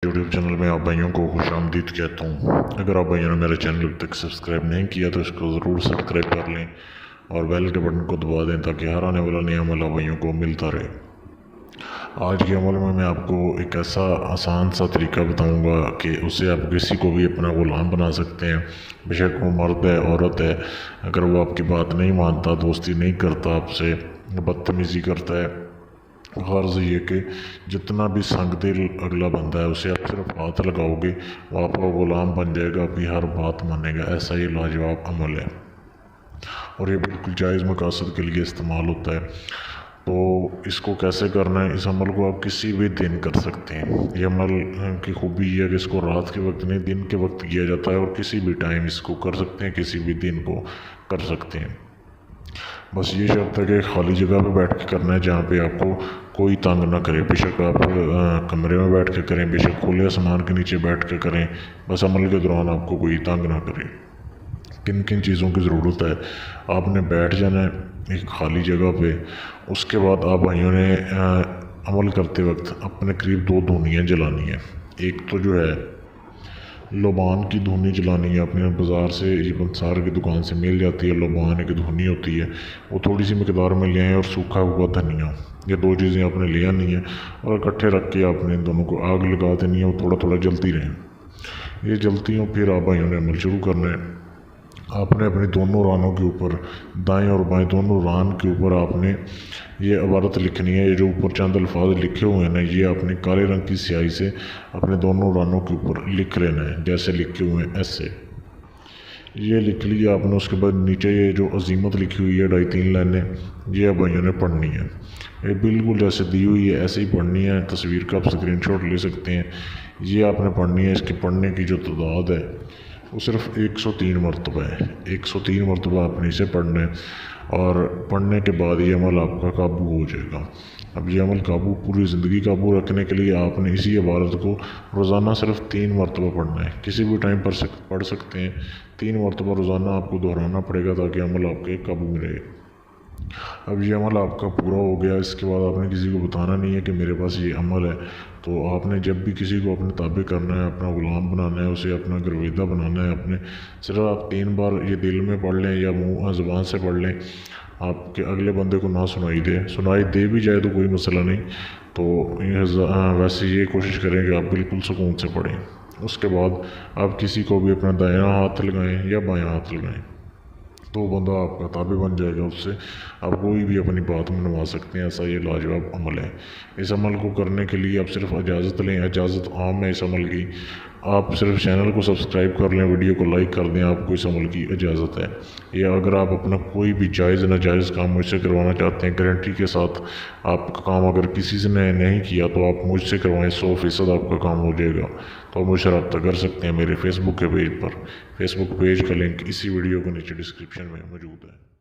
YouTube channel में आप भाइयों को खुशामदीद कहता हूँ। अगर आप भाइयों ने मेरा चैनल अब तक सब्सक्राइब नहीं किया तो इसको ज़रूर सब्सक्राइब कर लें और बेल के बटन को दबा दें ताकि हर आने वाला नया अमल आप भाइयों को मिलता रहे। आज के अमल में मैं आपको एक ऐसा आसान सा तरीका बताऊंगा कि उससे आप किसी को भी अपना ग़ुलाम बना सकते हैं। बेशक वो मर्द है, औरत है, अगर वो आपकी बात नहीं मानता, दोस्ती नहीं करता, आपसे बदतमीज़ी करता है, गर्ज़ ये कि जितना भी संग दिल अगला बंदा है उसे आप सिर्फ हाथ लगाओगे वो आपका ग़ुलाम बन जाएगा, आपकी हर बात मानेगा। ऐसा ये लाजवाब अमल है और ये बिल्कुल जायज़ मकासद के लिए इस्तेमाल होता है। तो इसको कैसे करना है? इस अमल को आप किसी भी दिन कर सकते हैं। ये अमल की खूबी ये है कि इसको रात के वक्त नहीं, दिन के वक्त किया जाता है और किसी भी टाइम इसको कर सकते हैं, किसी भी दिन को कर सकते हैं। बस ये शर्त है कि खाली जगह पे बैठ के करना है जहाँ पे आपको कोई तंग ना करे। बेशक आप कमरे में बैठ के करें, बेशक खुले आसमान के नीचे बैठ के करें, बस अमल के दौरान आपको कोई तंग ना करे। किन किन चीज़ों की ज़रूरत है? आपने बैठ जाना है एक खाली जगह पे। उसके बाद आप भाइयों ने अमल करते वक्त अपने करीब 2 धुनियाँ जलानी है। एक तो जो है लोबान की धुनी जलानी है। अपने बाज़ार से ये पंसार की दुकान से मिल जाती है, लोबान एक धुनी होती है, वो थोड़ी सी मकदार में ले आएँ और सूखा हुआ धनिया, ये 2 चीज़ें आपने ले आनी है और इकट्ठे रख के आपने इन दोनों को आग लगा देनी है। वो थोड़ा थोड़ा जलती रहें, ये जलती हों। फिर आप भाइयों ने अमल शुरू करना है। आपने अपने दोनों रानों के ऊपर, दाएं और बाएं दोनों रान के ऊपर आपने ये इबारत लिखनी है। ये जो ऊपर चंद अल्फाज लिखे हुए हैं ना, ये आपने काले रंग की स्याही से अपने दोनों रानों के ऊपर लिख लेना है, जैसे लिखे हुए हैं ऐसे। ये लिख लिया आपने। उसके बाद नीचे ये जो अजीमत लिखी हुई है 2.5-3 लाइनें, ये भाइयों ने पढ़नी है। ये बिल्कुल जैसे दी हुई है ऐसे ही पढ़नी है। तस्वीर का आप स्क्रीनशॉट ले सकते हैं। ये आपने पढ़नी है। इसकी पढ़ने की जो तादाद है वो सिर्फ 103 मरतबा है। 103 मरतबा आपने इसे पढ़ना है और पढ़ने के बाद ये अमल आपका काबू हो जाएगा। अब ये अमल काबू, पूरी ज़िंदगी काबू रखने के लिए आपने इसी इबारत को रोज़ाना सिर्फ 3 मरतबा पढ़ना है। किसी भी टाइम पर पढ़ सकते हैं। 3 मरतबा रोज़ाना आपको दोहराना पड़ेगा ताकि अमल आपके काबू में रहे। अब ये अमल आपका पूरा हो गया। इसके बाद आपने किसी को बताना नहीं है कि मेरे पास ये अमल है। तो आपने जब भी किसी को अपने ताबे करना है, अपना ग़ुलाम बनाना है, उसे अपना गर्वेदा बनाना है, अपने सिर्फ आप 3 बार ये दिल में पढ़ लें या मुँह ज़बान से पढ़ लें। आपके अगले बंदे को ना सुनाई दे भी जाए तो कोई मसला नहीं। तो वैसे ये कोशिश करें कि आप बिल्कुल सुकून से पढ़ें। उसके बाद आप किसी को भी अपना दायां हाथ लगाएं या बायां हाथ लगाएं तो बंदा आपका ताबे बन जाएगा। उससे आप कोई भी अपनी बात मनवा सकते हैं। ऐसा ये लाजवाब अमल है। इस अमल को करने के लिए आप सिर्फ इजाज़त लें। इजाज़त आम है इस अमल की। आप सिर्फ चैनल को सब्सक्राइब कर लें, वीडियो को लाइक कर दें, आपको इस अमल की इजाज़त है। या अगर आप अपना कोई भी जायज़ नाजायज़ काम मुझसे करवाना चाहते हैं गारंटी के साथ, आपका काम अगर किसी से ने नहीं किया तो आप मुझसे करवाएं, 100% आपका काम हो जाएगा। तो आप मुझसे रब्ता कर सकते हैं मेरे फेसबुक के पेज पर। फेसबुक पेज का लिंक इसी वीडियो के नीचे डिस्क्रिप्शन में मौजूद है।